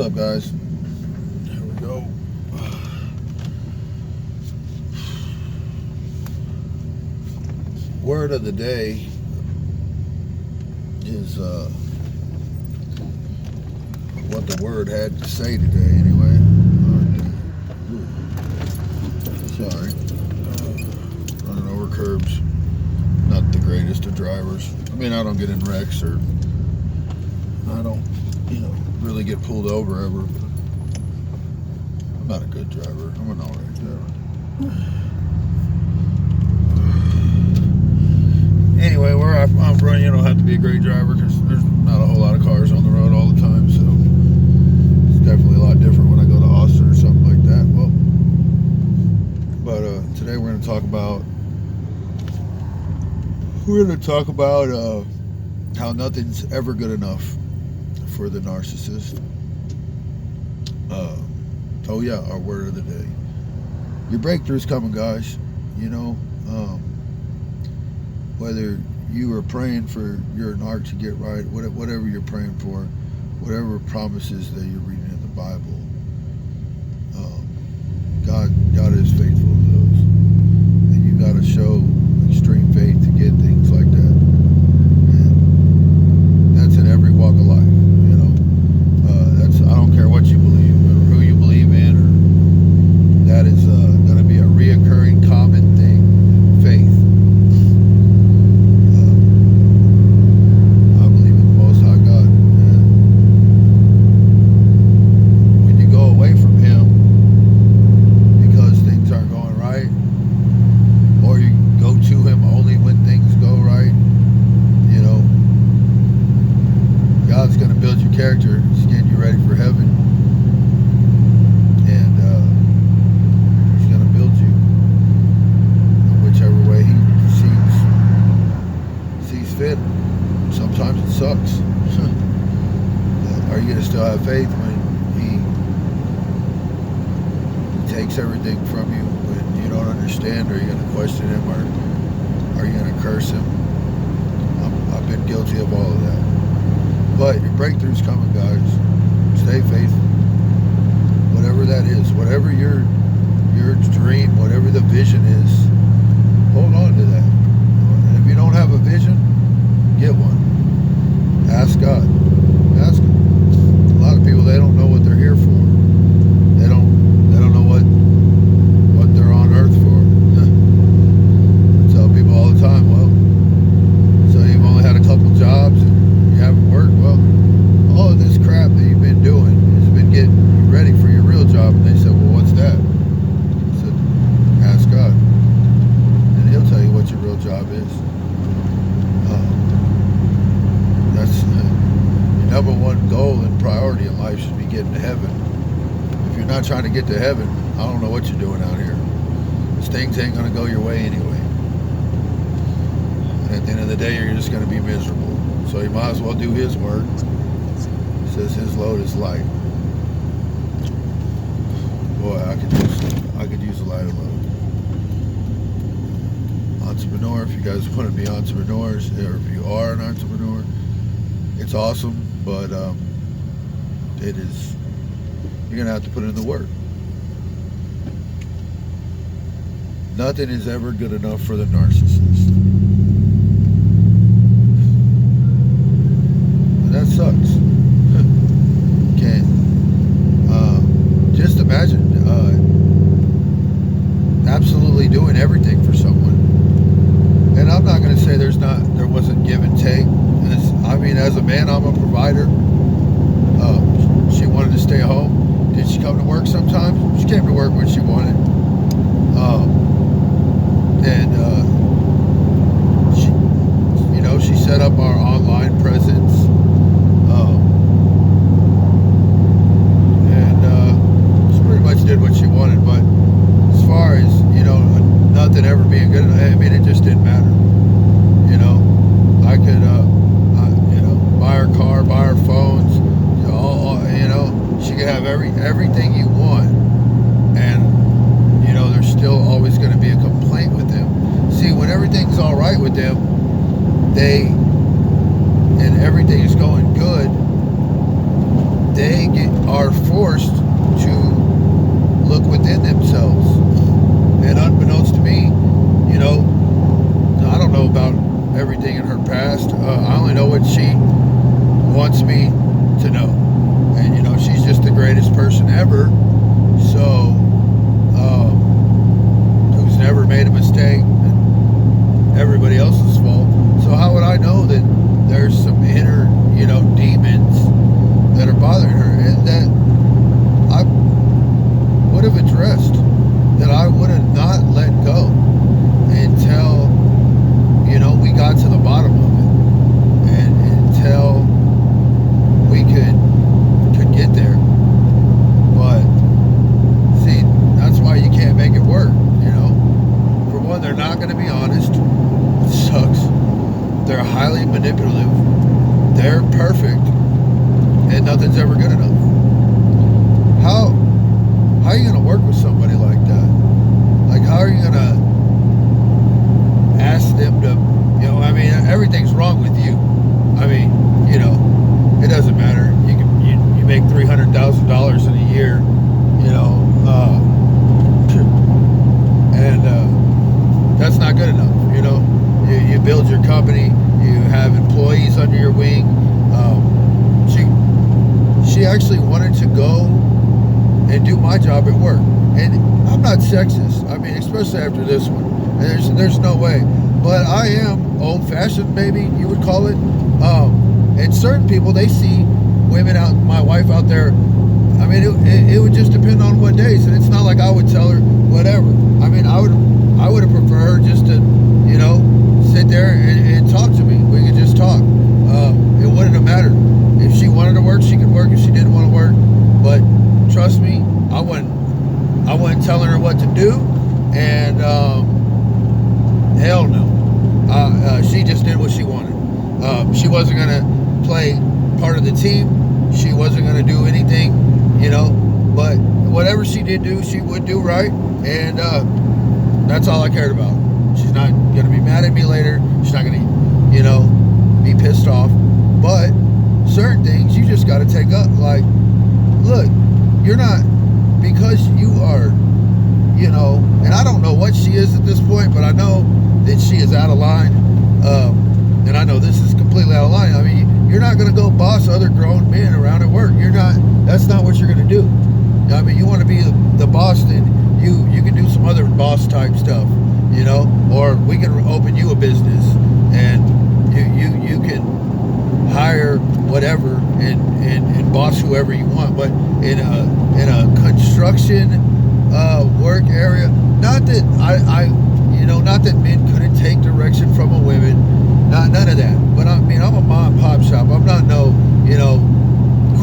up, guys? Here we go. Word of the day is what the word had to say today, anyway. Sorry. Running over curbs. Not the greatest of drivers. I mean, I don't get in wrecks, or I don't, really get pulled over ever. I'm not a good driver. I'm an alright driver. Anyway, where I'm from, you don't have to be a great driver because there's not a whole lot of cars on the road all the time, so it's definitely a lot different when I go to Austin or something like that. Well, but today we're going to talk about how nothing's ever good enough for the narcissist. Oh yeah, our word of the day. Your breakthrough's coming, guys. Whether you are praying for your narc to get right, whatever you're praying for, whatever promises that you're reading in the Bible, God is faithful to those, and you got to show extreme faith to get things like that. And that's in every walk of life. I don't care what you believe or who you believe in, or that is going to be a reoccurring common thing. Faith. I believe in the Most High God, and when you go away from Him because things aren't going right, or you go to Him only when things go right, God's going to build your character. He's getting you ready for heaven. And He's going to build you in whichever way He sees fit. Sometimes it sucks. Are you going to still have faith when He takes everything from you, when you don't understand? Are you going to question Him, or are you going to curse Him? I've been guilty of all of that. But your breakthrough's coming, guys. Stay faithful. Whatever that is, whatever your dream, whatever the vision is, hold on to that. And if you don't have a vision, get one. Ask God. Ask Him. A lot of people, they don't know what they're here for. They don't know what they're on earth for. I tell people all the time, well, so you've only had a couple jobs and you haven't worked. Well, all of this crap that you've been doing has been getting you ready for your real job. And they said, well, what's that? I said, ask God, and He'll tell you what your real job is. That's your number one goal and priority in life should be getting to heaven. If you're not trying to get to heaven, I don't know what you're doing out here. These things ain't going to go your way anyway. And at the end of the day, you're just going to be miserable. So you might as well do His work. It says His load is light. Boy, I could use a lighter load. Entrepreneur, if you guys want to be entrepreneurs, or if you are an entrepreneur, it's awesome, but it is, you're gonna have to put in the work. Nothing is ever good enough for the narcissist. That sucks. Okay. Just imagine absolutely doing everything for someone. And I'm not going to say there wasn't give and take. As a man, I'm a provider. She wanted to stay home. Did she come to work sometimes? She came to work when she wanted. She set up our online presence. She pretty much did what she wanted, but as far as, nothing ever being good enough, it just didn't matter. I could, buy her car, buy her phones, she could have everything you want, and, there's still always going to be a complaint with them. See, when everything's all right with them, and everything is going good, they are made a mistake and everybody else's fault. So how would I know that there's some inner, demons that are bothering her, and that I would have addressed, that I would have not let go until, we got to the bottom of it, and until we could get there. But see, that's why you can't make it work. For one, they're not going to be honest. It sucks. They're highly manipulative. They're perfect, and nothing's ever good enough. How are you going to work with somebody like that? Like, how are you going to ask them to, everything's wrong with you. It doesn't matter. You make $300,000 in a year, and that's not good enough. You build your company, you have employees under your wing. She actually wanted to go and do my job at work, and I'm not sexist. Especially after this one, and there's no way. But I am old-fashioned, maybe you would call it. And certain people, they see women out, my wife out there. It would just depend on what days, and it's not like I would tell her whatever. I would have preferred just to, sit there and talk to me. We could just talk. It wouldn't have mattered. If she wanted to work, she could work. If she didn't want to work, but trust me, I wasn't telling her what to do, and hell no. She just did what she wanted. She wasn't gonna play part of the team. She wasn't gonna do anything, but whatever she did do, she would do right, and that's all I cared about. She's not gonna be mad at me later. She's not gonna, be pissed off. But certain things you just gotta take up. Like, look, you're not, because you are, and I don't know what she is at this point, but I know that she is out of line. And I know this is completely out of line. You're not going to go boss other grown men around at work. That's not what you're going to do. You want to be the boss, then you can do some other boss type stuff, or we can open you a business, and you can hire whatever and boss whoever you want. But in a construction work area, not that not that men couldn't take direction from a woman, none of that. But I'm a mom and pop shop. I'm not no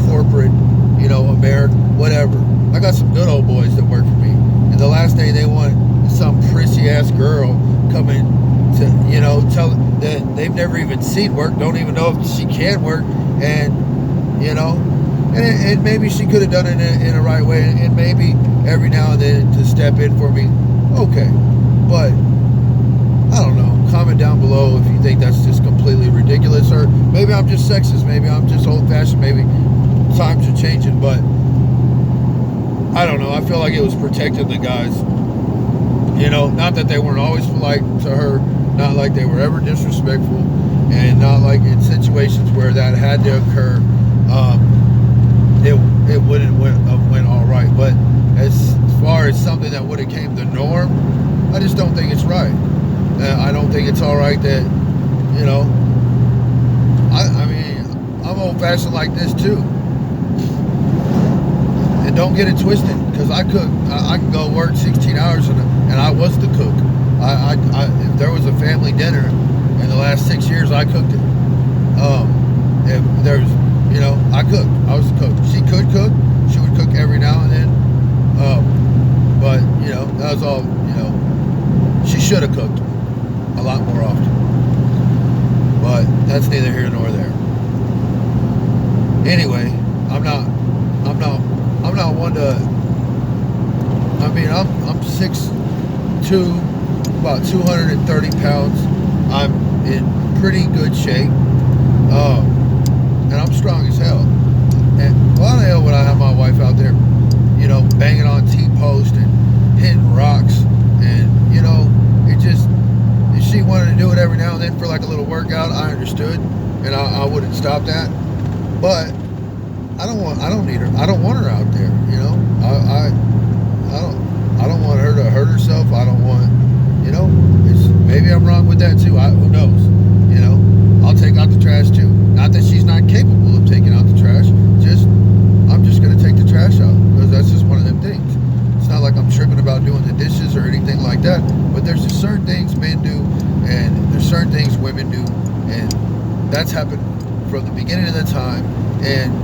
corporate, American, whatever. I got some good old boys that work for me, and the last thing they want is some prissy ass girl coming to tell that they've never even seen work, don't even know if she can work, and and maybe she could have done it in a right way, and maybe every now and then to step in for me, okay. But I don't know. Comment down below if you think that's just completely ridiculous, or maybe I'm just sexist, maybe I'm just old-fashioned, maybe times are changing, but I don't know. I feel like it was protecting the guys. Not that they weren't always polite to her, not like they were ever disrespectful, and not like in situations where that had to occur, it wouldn't have went all right. But as far as something that would have came the norm, I just don't think it's right. I don't think it's all right that, I'm old-fashioned like this too. And don't get it twisted, because I cook. I can go work 16 hours and I was the cook. If there was a family dinner in the last 6 years, I cooked it. If there's, I cooked. I was the cook. She could cook. She would cook every now and then. But, that was all, she should have cooked a lot more often. But that's neither here nor there. Anyway, I'm not one to, I'm 6'2", about 230 pounds. I'm in pretty good shape. And I'm strong as hell. And why the hell would I have my wife out there, banging on T-post and hitting rocks, and, it just, if she wanted to do it every now and then for like a little workout, I understood, and I wouldn't stop that. But I don't need her. I don't want her out there, I don't want her to hurt herself. I don't want, maybe I'm wrong with that too. Who knows? You know, I'll take out the trash too. Not that she's not capable of taking out the trash. Just I'm just gonna take the trash out because that's just one of them things. It's not like I'm tripping about doing the dishes or anything like that. But there's just certain things men do, and there's certain things women do, and that's happened from the beginning of the time. And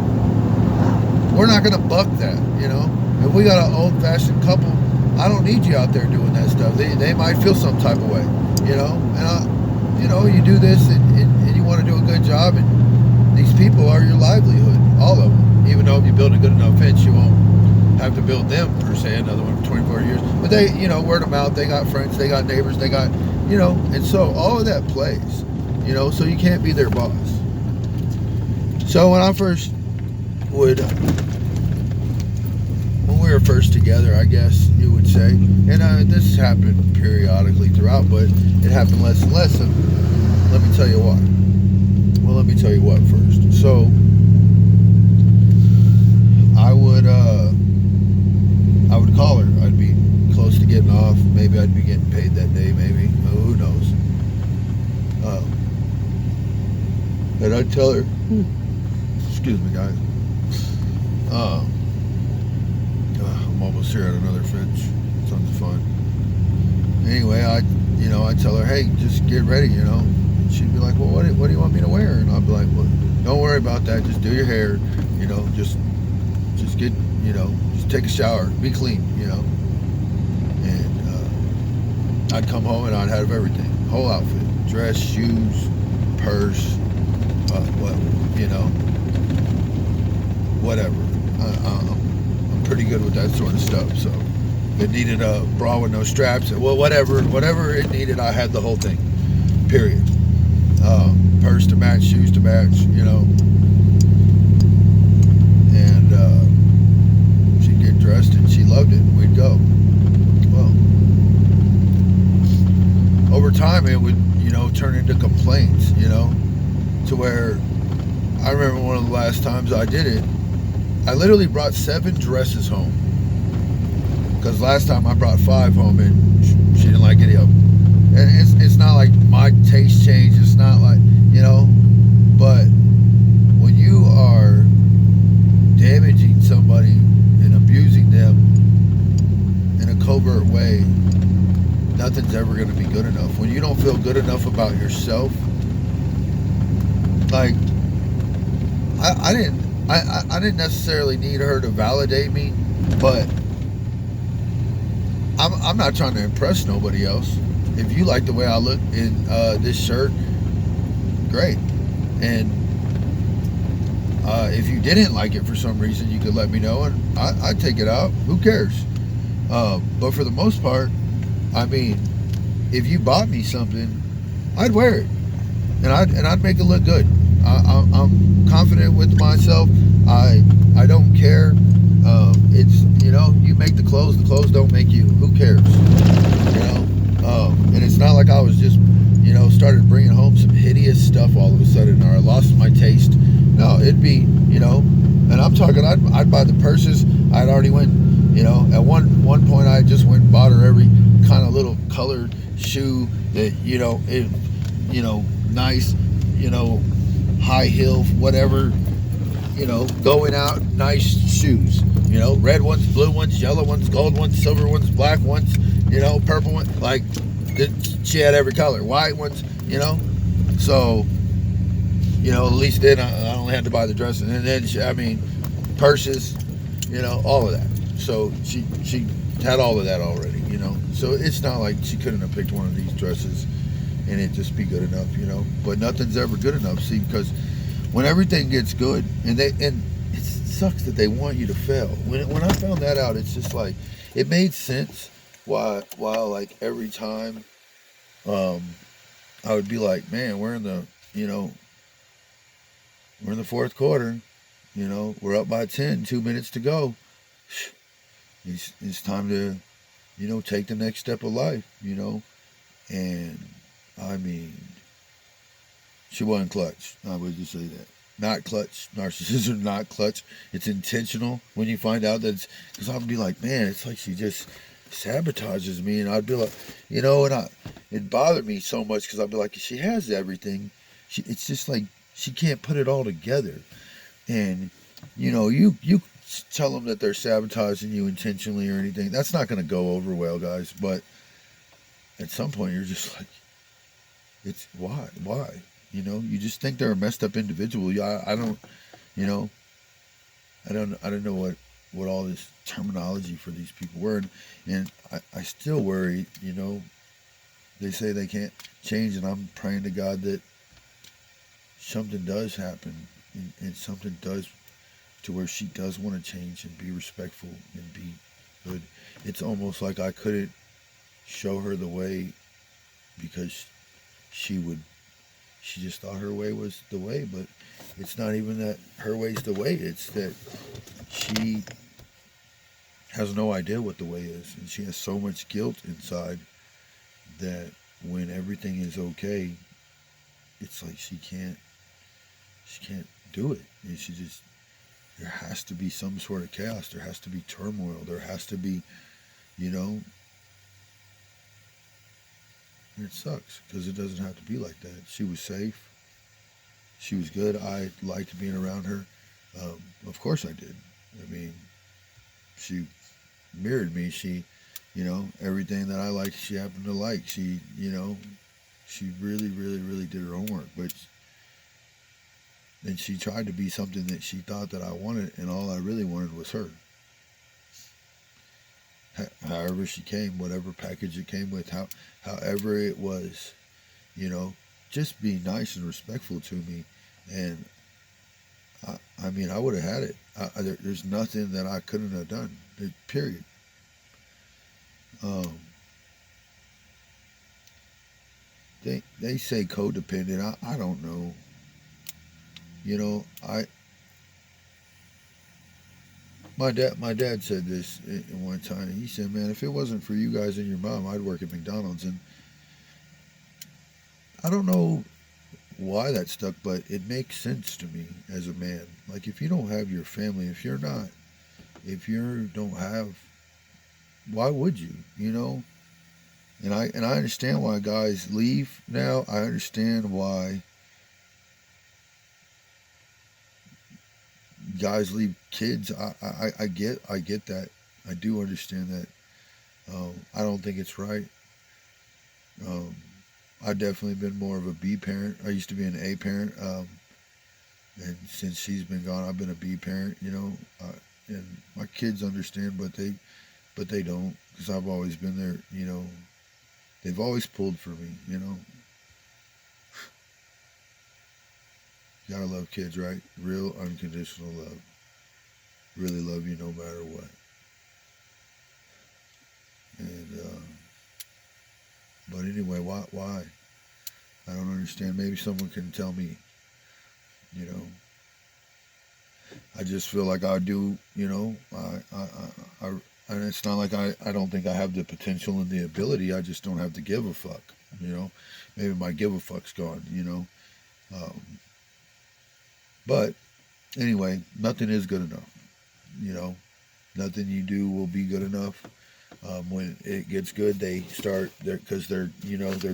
we're not gonna buck that. You know, if we got an old-fashioned couple, I don't need you out there doing that stuff. They might feel some type of way. You know, and you know, you do this and you want to do a good job, and these people are your livelihood, all of them. Even though if you build a good enough fence, you won't have to build them per se another one for 24 years. But they, you know, word of mouth, they got friends, they got neighbors, they got, you know, and so all of that plays, you know, so you can't be their boss. So when I first would, when we were first together, I guess you would say, and this happened periodically throughout, but it happened less and less, and let me tell you why. Well, let me tell you what first. So I would call her. I'd be close to getting off. Maybe I'd be getting paid that day. Maybe. Oh, who knows? And I'd tell her, excuse me, guys. I'm almost here at another fence. Sounds fun. Anyway, I'd tell her, hey, just get ready, you know. She'd be like, well, what do you want me to wear? And I'd be like, well, don't worry about that. Just do your hair, you know. Just get, you know, just take a shower, be clean, you know. And I'd come home and I'd have everything, whole outfit, dress, shoes, purse, what, you know, whatever. I'm pretty good with that sort of stuff. So if it needed a bra with no straps, well, whatever it needed, I had the whole thing. Period. Purse to match, shoes to match, you know. And she'd get dressed and she loved it, and we'd go. Well, over time it would, you know, turn into complaints, you know, to where I remember one of the last times I did it, I literally brought 7 dresses home. Because last time I brought 5 home and she didn't like any of them. And it's not like my taste changed. It's not like, you know, but when you are damaging somebody and abusing them in a covert way, nothing's ever going to be good enough. When you don't feel good enough about yourself, like, I didn't necessarily need her to validate me, but I'm not trying to impress nobody else. If you like the way I look in this shirt, great. And if you didn't like it for some reason, you could let me know, and I'd take it out. Who cares? But for the most part, I mean, if you bought me something, I'd wear it, and I'd make it look good. I'm confident with myself. I don't care. It's, you know, you make the clothes don't make you. Who cares? You know. And it's not like I was just, you know, started bringing home some hideous stuff all of a sudden, or I lost my taste. No, it'd be, you know, and I'm talking, I'd buy the purses. I'd already went, you know, at one point I just went and bought her every kind of little colored shoe that, you know, nice, you know, high heel, whatever, you know, going out, nice shoes, you know, red ones, blue ones, yellow ones, gold ones, silver ones, black ones, you know, purple ones, like, she had every color, white ones, you know, so, you know, at least then I only had to buy the dresses, and then, purses, you know, all of that, so she had all of that already, you know, so it's not like she couldn't have picked one of these dresses and it just be good enough, you know, but nothing's ever good enough, see, because when everything gets good, and it sucks that they want you to fail. When I found that out, it's just like, it made sense why like every time I would be like, man, we're in the 4th quarter, you know, we're up by 10, 2 minutes to go. It's time to, you know, take the next step of life, you know, and I mean, she wasn't clutch. I would just say that. Not clutch. Narcissists are not clutch. It's intentional when you find out that it's, because I would be like, man, it's like she just, sabotages me, and I'd be like, and it bothered me so much because I'd be like, she has everything. It's just like she can't put it all together. And you tell them that they're sabotaging you intentionally or anything. That's not going to go over well, guys. But at some point, you're just like, it's why? You just think they're a messed up individual. I don't, you know, I don't know what all this terminology for these people were, and I still worry. They say they can't change, and I'm praying to God that something does happen, and something does to where she does want to change and be respectful and be good. It's almost like I couldn't show her the way because she just thought her way was the way, but it's not even that her way's the way. It's that she has no idea what the way is, and she has so much guilt inside that when everything is okay, it's like she can't do it. And there has to be some sort of chaos. There has to be turmoil. There has to be, and it sucks because it doesn't have to be like that. She was safe. She was good. I liked being around her. Of course I did. I mean, she mirrored me. She, everything that I liked, she happened to like. She, she really, really, really did her homework. But then she tried to be something that she thought that I wanted, and all I really wanted was her. However she came, whatever package it came with, however it was, just be nice and respectful to me. And I mean, I would have had it. There's nothing that I couldn't have done. Period. They say codependent. I don't know. My dad said this in one time. He said, "Man, if it wasn't for you guys and your mom, I'd work at McDonald's." And I don't know why that stuck, but it makes sense to me as a man. Like, if you don't have your family, if you don't have, why would you? And I understand why guys leave now. I understand why guys leave kids. I get that. I do understand that. I don't think it's right. I've definitely been more of a B parent. I used to be an A parent, and since she's been gone, I've been a B parent. And my kids understand, but they don't, because I've always been there. They've always pulled for me. You gotta love kids, right? Real unconditional love. Really love you no matter what. And but anyway, why? I don't understand. Maybe someone can tell me. I just feel like I do. And it's not like I don't think I have the potential and the ability. I just don't have to give a fuck. Maybe my give a fuck's gone. But anyway, nothing is good enough. Nothing you do will be good enough. When it gets good, they start because they're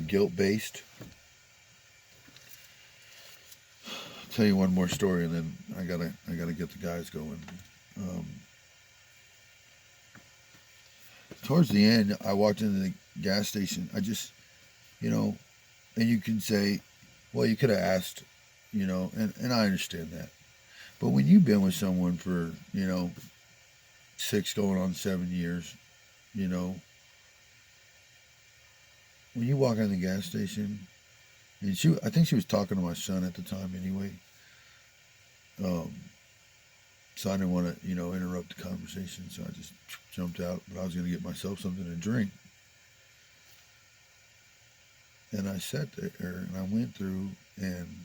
guilt based. I'll tell you one more story, and then I gotta get the guys going. Towards the end, I walked into the gas station. I just, and you can say, well, you could have asked, and I understand that. But when you've been with someone for 6 going on 7 years, when you walk in the gas station, and I think she was talking to my son at the time anyway. So I didn't want to, interrupt the conversation, so I just jumped out. But I was going to get myself something to drink, and I sat there and I went through, and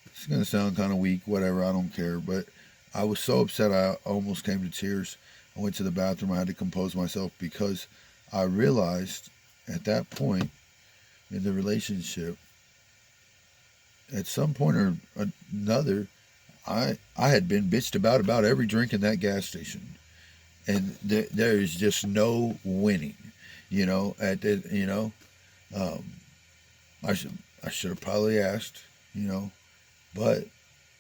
it's going to sound kind of weak, whatever. I don't care, but I was so upset I almost came to tears. I went to the bathroom. I had to compose myself because I realized at that point in the relationship, at some point or another, I had been bitched about every drink in that gas station. and there is just no winning. At the um, I should I should have probably asked, but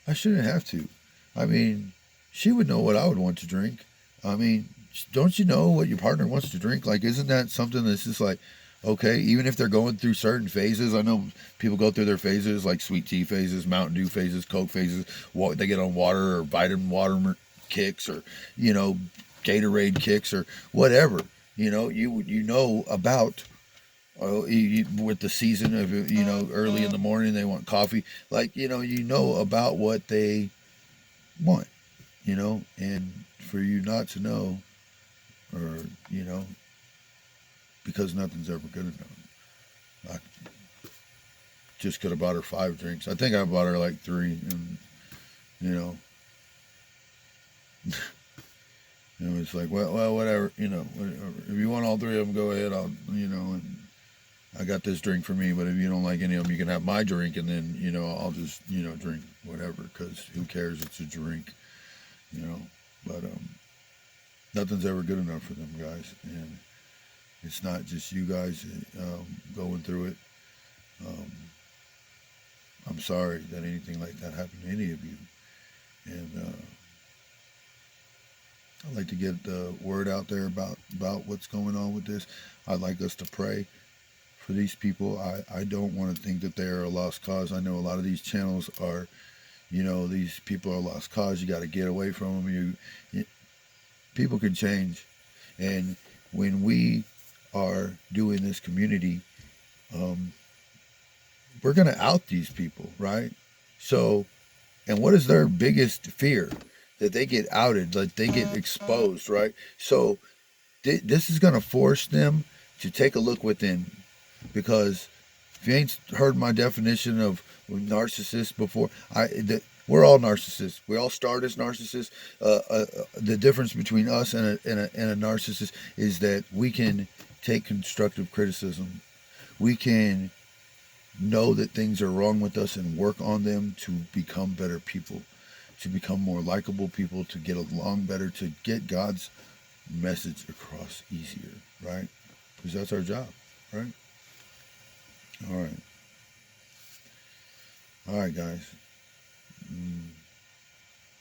I shouldn't have to. I mean, she would know what I would want to drink. I mean, don't you know what your partner wants to drink? Like, isn't that something that's just like, okay, even if they're going through certain phases? I know people go through their phases, like sweet tea phases, Mountain Dew phases, Coke phases. They get on water or vitamin water kicks, or you know, Gatorade kicks, or whatever. You know about. Oh, with the season of early in the morning they want coffee. Like you know about what they want. And for you not to know, or because nothing's ever good enough. I just could have bought her 5 drinks. I think I bought her like 3, and you know, it's like, well, whatever. If you want all 3 of them, go ahead. And I got this drink for me, but if you don't like any of them, you can have my drink, and then I'll just drink whatever, because who cares? It's a drink, you know. But nothing's ever good enough for them guys, and it's not just you guys going through it. Um, I'm sorry that anything like that happened to any of you, and I'd like to get the word out there about what's going on with this. I'd like us to pray for these people. I don't want to think that they are a lost cause. I know a lot of these channels are, these people are a lost cause. You got to get away from them. People can change, and when we are doing this community, um, we're going to out these people, right? So, and what is their biggest fear? That they get outed, like they get exposed, right? So this is going to force them to take a look within, because if you ain't heard my definition of narcissist before, we're all narcissists. We all start as narcissists. The difference between us and a narcissist is that we can take constructive criticism. We can know that things are wrong with us and work on them to become better people, to become more likable people, to get along better, to get God's message across easier, right? Because that's our job, right? All right. All right, guys.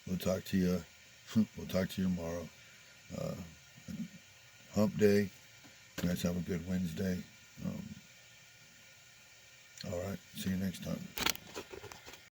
We'll talk to you. We'll talk to you tomorrow. Uh, hump day. You guys have a good Wednesday. All right. See you next time.